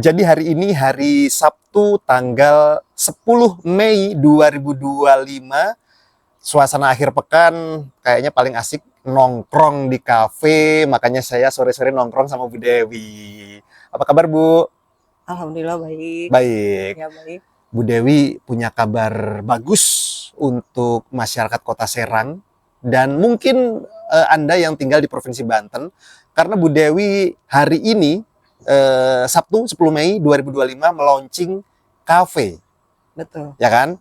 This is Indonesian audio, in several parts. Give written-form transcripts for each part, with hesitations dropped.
Jadi hari ini hari Sabtu tanggal 10 Mei 2025. Suasana akhir pekan kayaknya paling asik nongkrong di kafe. Makanya saya sore-sore nongkrong sama Bu Dewi. Apa kabar, Bu? Alhamdulillah baik. Baik. Ya baik. Bu Dewi punya kabar bagus untuk masyarakat Kota Serang dan mungkin Anda yang tinggal di Provinsi Banten, karena Bu Dewi hari ini Sabtu 10 Mei 2025 melaunching cafe, Betul. ya kan?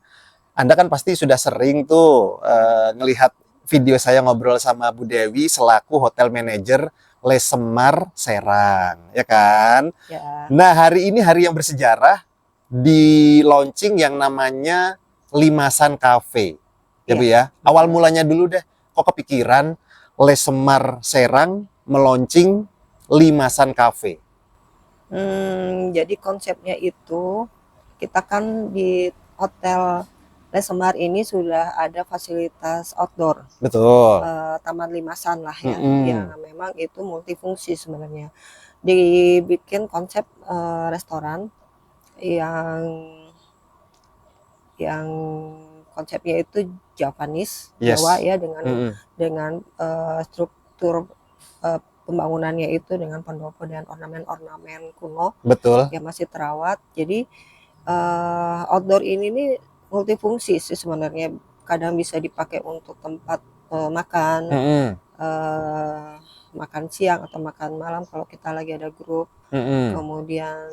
Anda kan pasti sudah sering tuh ngelihat video saya ngobrol sama Bu Dewi selaku hotel manager Les Semar Serang, ya kan? Ya. Nah, hari ini hari yang bersejarah, di launching yang namanya Limasan Cafe. Ya, Bu ya. Awal mulanya dulu deh, kok kepikiran Les Semar Serang melaunching Limasan Cafe? Jadi konsepnya itu kita kan di hotel Les Semar ini sudah ada fasilitas outdoor, Betul. taman limasan lah ya, Mm-mm. yang memang itu multifungsi sebenarnya. Dibikin konsep restoran yang yang konsepnya itu Javanese, Yes. Jawa ya, dengan Mm-mm. struktur pembangunannya itu dengan pendopo dan ornamen-ornamen kuno Betul. yang masih terawat. Jadi outdoor ini nih multifungsi sih sebenarnya. Kadang bisa dipakai untuk tempat makan, Mm-mm. makan siang atau makan malam kalau kita lagi ada grup. Mm-mm. Kemudian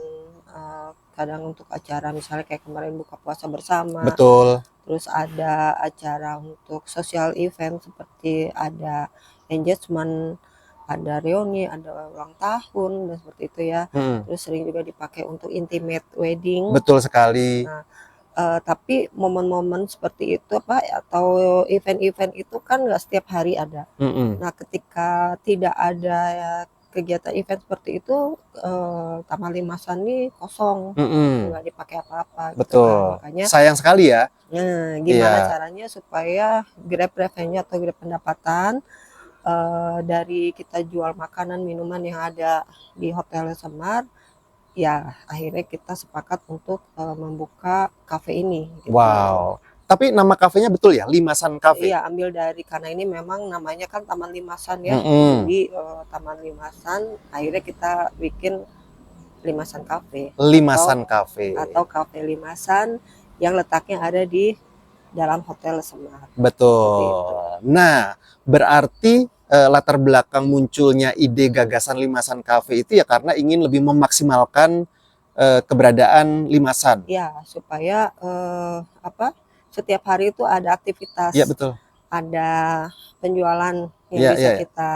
kadang untuk acara misalnya kayak kemarin buka puasa bersama. Betul. Terus ada acara untuk social event seperti ada engagement, ada reuni, ada ulang tahun, dan seperti itu ya. Terus sering juga dipakai untuk intimate wedding. Betul sekali. Nah, tapi momen-momen seperti itu atau event-event itu kan nggak setiap hari ada. Nah, ketika tidak ada kegiatan event seperti itu, Taman Limasan ini kosong, nggak dipakai apa-apa gitu kan. Betul. Makanya Sayang sekali ya. gimana Iya. caranya supaya grab revenue atau grab pendapatan dari kita jual makanan minuman yang ada di Hotel Semar, ya akhirnya kita sepakat untuk membuka kafe ini gitu. Wow. Tapi nama kafenya betul ya, Limasan Cafe? Iya, ambil dari karena ini memang namanya kan Taman Limasan ya. Mm-mm. Jadi Taman Limasan akhirnya kita bikin Limasan Cafe Limasan Cafe. atau Cafe Limasan yang letaknya ada di dalam Hotel Semar. Betul. Nah, berarti latar belakang munculnya ide gagasan Limasan Cafe itu ya karena ingin lebih memaksimalkan keberadaan limasan. Ya, supaya setiap hari itu ada aktivitas. Iya, betul. Ada penjualan yang bisa kita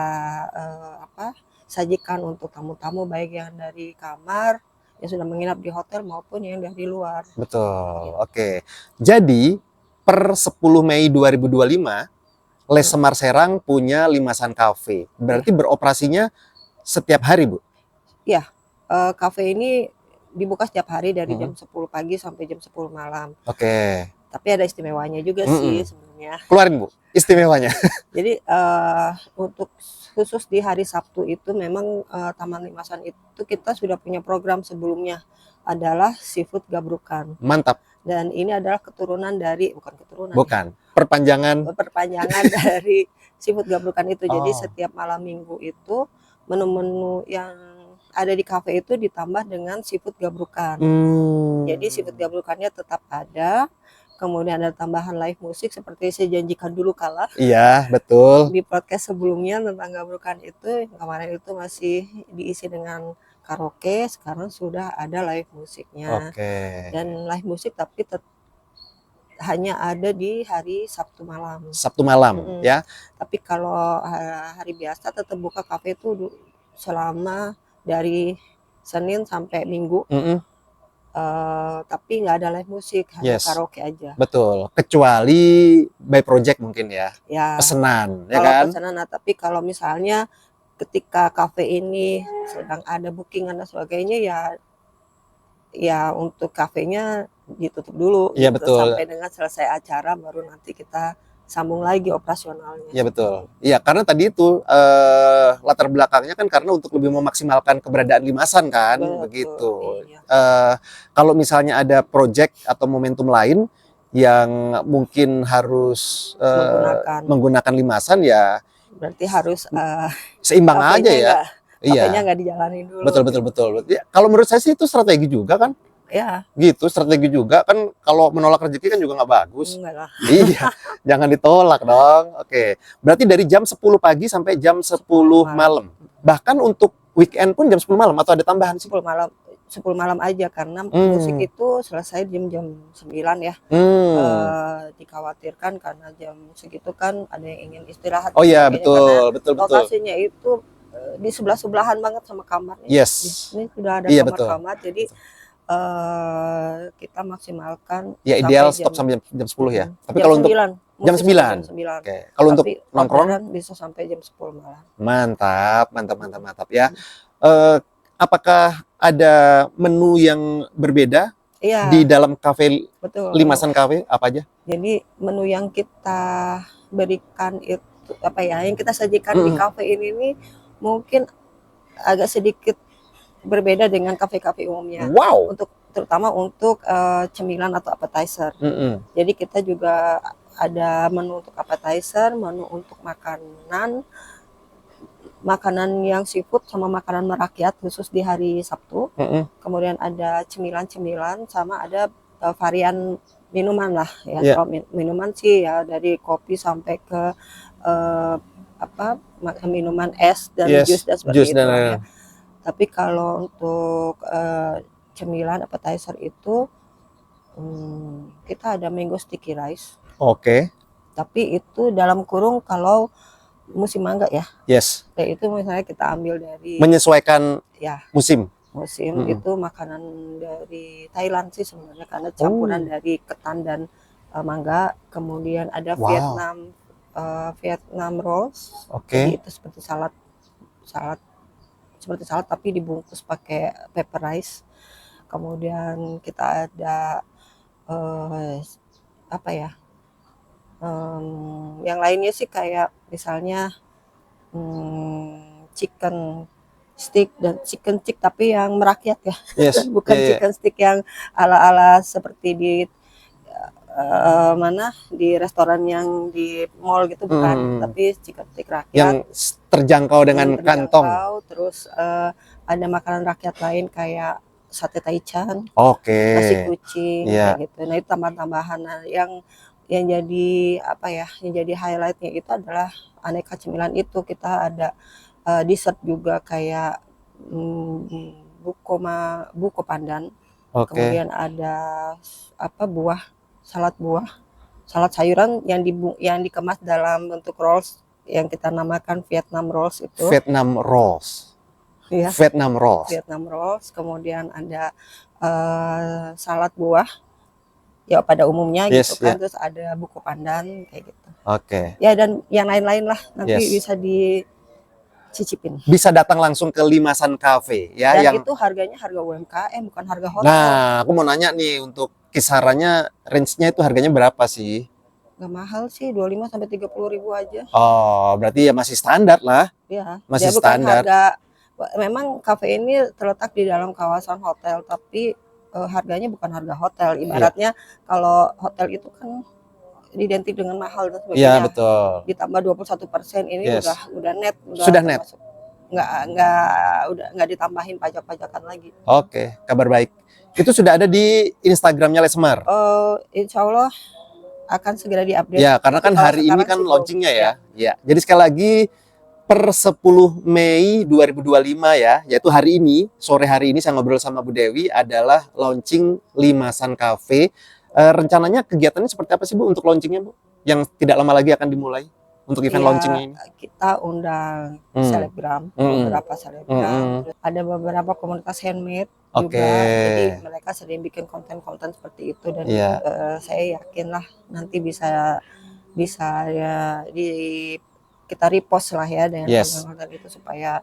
sajikan untuk tamu-tamu, baik yang dari kamar yang sudah menginap di hotel maupun yang dari luar. Betul. Oke. Jadi per 10 Mei 2025 Les Semar Serang punya Limasan Cafe. Berarti beroperasinya setiap hari, Bu? Iya. Cafe ini dibuka setiap hari dari jam 10 pagi sampai jam 10 malam. Oke. Tapi ada istimewanya juga sih sebenarnya. Keluarin, Bu, istimewanya. Jadi untuk khusus di hari Sabtu itu memang Taman Limasan itu kita sudah punya program sebelumnya, adalah seafood gabrukan. Mantap. Dan ini adalah keturunan dari perpanjangan dari seafood gabrukan itu. Jadi setiap malam minggu itu menu-menu yang ada di kafe itu ditambah dengan seafood gabrukan. Jadi seafood gabrukannya tetap ada. Kemudian ada tambahan live musik seperti saya janjikan dulu kala. Iya, betul. Di podcast sebelumnya tentang gabrukan itu, kemarin itu masih diisi dengan karaoke, sekarang sudah ada live musiknya. Dan live musik tapi hanya ada di hari Sabtu malam. Sabtu malam, ya. Tapi kalau hari biasa tetap buka kafe itu selama dari Senin sampai Minggu. Tapi nggak ada live musik, hanya karaoke aja. Betul. Kecuali by project mungkin ya. Pesanan, ya kan? Pesanan, tapi kalau misalnya ketika kafe ini sedang ada bookingan dan sebagainya, ya untuk kafenya ditutup dulu. Iya, betul. Sampai dengan selesai acara baru nanti kita sambung lagi operasionalnya. Iya betul. Iya, karena tadi itu latar belakangnya kan karena untuk lebih memaksimalkan keberadaan Limasan kan, Betul, begitu. iya. Kalau misalnya ada project atau momentum lain yang mungkin harus menggunakan Limasan, ya Berarti harus seimbang aja ya. kafenya Iya. nggak dijalanin dulu. Betul betul betul. Ya, kalau menurut saya sih itu strategi juga kan. Ya, Gitu, strategi juga kan, kalau menolak rezeki kan juga nggak bagus. enggak lah. Iya, jangan ditolak dong. Oke, berarti dari jam 10 pagi sampai jam 10 malam. Bahkan untuk weekend pun jam 10 malam atau ada tambahan sih? 10 malam. 10 malam aja karena musik itu selesai jam 9 ya. Dikhawatirkan karena jam segitu kan ada yang ingin istirahat. Oh iya, betul, betul, betul. Lokasinya itu di sebelah-sebelahan banget sama kamarnya. Yes. Ini sudah ada Iya, kamar-kamar, jadi kita maksimalkan ya ideal stop sampai jam 10 ya. Tapi kalau untuk jam 9. Oke. Kalau untuk nongkrong bisa sampai jam 10 malam. Mantap, mantap, mantap, mantap ya. Apakah ada menu yang berbeda di dalam kafe Limasan Cafe, apa aja? Jadi menu yang kita berikan itu apa ya, yang kita sajikan di kafe ini mungkin agak sedikit berbeda dengan kafe-kafe umumnya. Wow. Terutama untuk cemilan atau appetizer. Jadi kita juga ada menu untuk appetizer, menu untuk makanan yang seafood sama makanan merakyat khusus di hari Sabtu. Kemudian ada cemilan-cemilan sama ada varian minuman lah ya. Kalau minuman sih ya dari kopi sampai ke minuman es dan jus dan seperti itu ya. Tapi kalau untuk cemilan appetizer itu kita ada mango sticky rice. Oke. Tapi itu dalam kurung kalau musim mangga ya. Yes. Kayak itu misalnya kita ambil dari menyesuaikan ya musim. Itu makanan dari Thailand sih sebenarnya karena campuran dari ketan dan mangga. Kemudian ada Vietnam rolls. Jadi itu seperti salad tapi dibungkus pakai pepper rice. Kemudian kita ada yang lainnya sih kayak misalnya chicken stick dan chicken stick tapi yang merakyat ya. Bukan chicken stick yang ala-ala seperti di di restoran yang di mall gitu, bukan, tapi chicken stick rakyat yang terjangkau dengan kantong. Terus ada makanan rakyat lain kayak sate taichan, nasi kucing, kayak gitu. Nah itu tambahan-tambahan yang jadi yang jadi highlightnya itu adalah aneka cemilan itu. Kita ada dessert juga kayak buko pandan. Kemudian ada salad sayuran yang dikemas dalam bentuk rolls yang kita namakan Vietnam rolls itu. Vietnam rolls. Ya. Vietnam rolls. Kemudian ada salad buah ya pada umumnya gitu kan. Terus ada buko pandan kayak gitu. Ya dan yang lain-lain lah nanti bisa dicicipin. Bisa datang langsung ke Limasan Cafe ya. Dan itu harganya harga UMKM bukan harga hotel. Nah, aku mau nanya nih, untuk kisarannya, range-nya itu harganya berapa sih? Gak mahal sih, 25 sampai 30 ribu aja. Oh, berarti ya masih standar lah. Ya, masih standar. Memang kafe ini terletak di dalam kawasan hotel, tapi harganya bukan harga hotel. Ibaratnya kalau hotel itu kan identik dengan mahal dan sebagainya. Iya, betul. Ditambah 21% ini udah net. Sudah net. Nggak ditambahin pajak-pajakan lagi. Oke, kabar baik. Itu sudah ada di Instagramnya Lesmar. Insya Allah akan segera diupdate. Ya, karena kan hari ini kan launchingnya ya. Ya. Jadi sekali lagi per 10 Mei 2025 ya, yaitu hari ini, sore hari ini saya ngobrol sama Bu Dewi adalah launching Limasan Cafe. Rencananya kegiatannya seperti apa sih Bu untuk launchingnya Bu? Yang tidak lama lagi akan dimulai untuk event launching ini. Kita undang selebgram, beberapa selebgram. Ada beberapa komunitas handmade juga. Jadi mereka sering bikin konten-konten seperti itu dan saya yakin lah nanti bisa ya kita repost lah ya dengan konten-konten itu supaya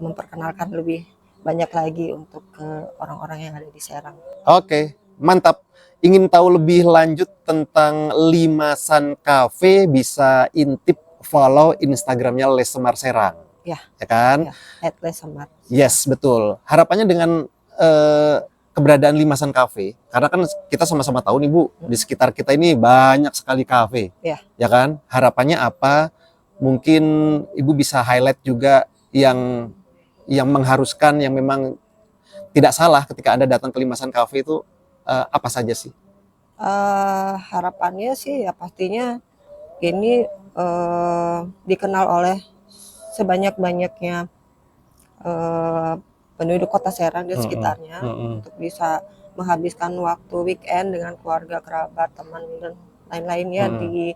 memperkenalkan lebih banyak lagi untuk ke orang-orang yang ada di Serang. Oke. Mantap. Ingin tahu lebih lanjut tentang Limasan Cafe, bisa intip follow Instagramnya Les Semar Serang. Ya. Ya kan? Ya, Les Semar. Yes, betul. Harapannya dengan keberadaan Limasan Cafe, karena kan kita sama-sama tahu nih Bu, di sekitar kita ini banyak sekali kafe. Ya. Ya kan? Harapannya apa? Mungkin Ibu bisa highlight juga yang mengharuskan, yang memang tidak salah ketika Anda datang ke Limasan Cafe itu apa saja sih? Harapannya sih ya pastinya ini dikenal oleh sebanyak-banyaknya penduduk Kota Serang dan sekitarnya, untuk bisa menghabiskan waktu weekend dengan keluarga, kerabat, teman dan lain-lainnya di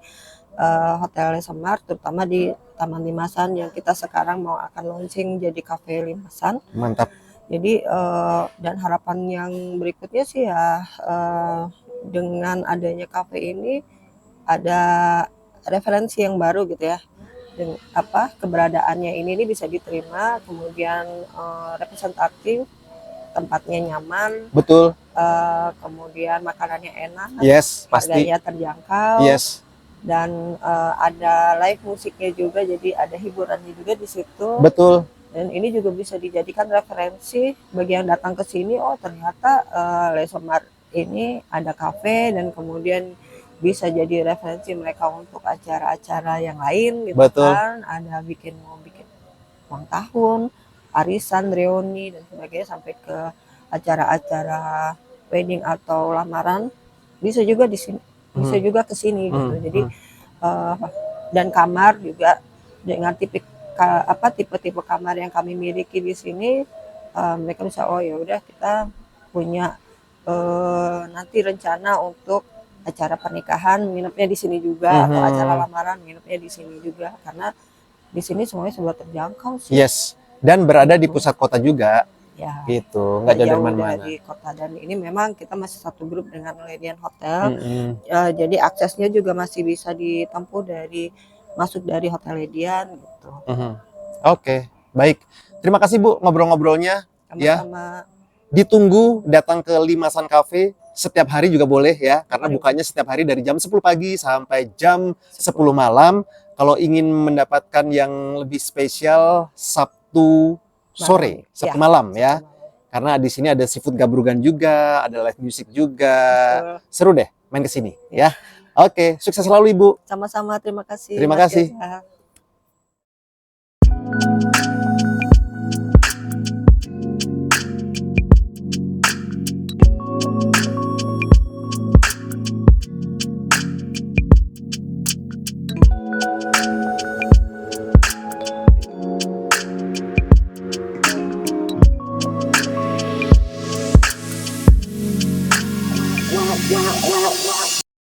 Hotel Les Semar, terutama di Taman Limasan yang kita sekarang mau akan launching jadi Cafe Limasan. Mantap. Jadi dan harapan yang berikutnya sih ya, dengan adanya cafe ini ada referensi yang baru gitu ya, dan keberadaannya ini bisa diterima, kemudian representatif, tempatnya nyaman, betul, kemudian makanannya enak, yes, pasti, harganya terjangkau, yes, dan ada live musiknya juga, jadi ada hiburannya juga di situ, betul. Dan ini juga bisa dijadikan referensi bagi yang datang ke sini. Oh ternyata Les Semar ini ada kafe, dan kemudian bisa jadi referensi mereka untuk acara-acara yang lain gitu. Betul. Kan. Ada mau bikin ulang tahun, arisan, reuni dan sebagainya, sampai ke acara-acara wedding atau lamaran bisa juga di sini, bisa juga ke sini gitu. Jadi dan kamar juga dengan tipe-tipe kamar yang kami miliki di sini, mereka bisa oh ya udah kita punya nanti rencana untuk acara pernikahan nginepnya di sini juga, atau acara lamaran nginepnya di sini juga, karena di sini semuanya sudah terjangkau sih. Yes, dan berada di pusat kota juga. Ya, gitu, nggak jauh dari mana-mana. Di kota, dan ini memang kita masih satu grup dengan Ledian Hotel, jadi aksesnya juga masih bisa ditempuh masuk dari Hotel Ledian gitu. Oke, baik. Terima kasih Bu ngobrol-ngobrolnya. Sama-sama. Ya. Ditunggu datang ke Limasan Cafe setiap hari juga boleh ya, karena bukanya setiap hari dari jam 10 pagi sampai jam 10 malam. Kalau ingin mendapatkan yang lebih spesial, Sabtu sore, Sabtu malam ya. Karena di sini ada seafood gabrugan juga, ada live music juga. Seru deh main ke sini ya. Oke, sukses selalu Ibu. Sama-sama, terima kasih. Terima kasih.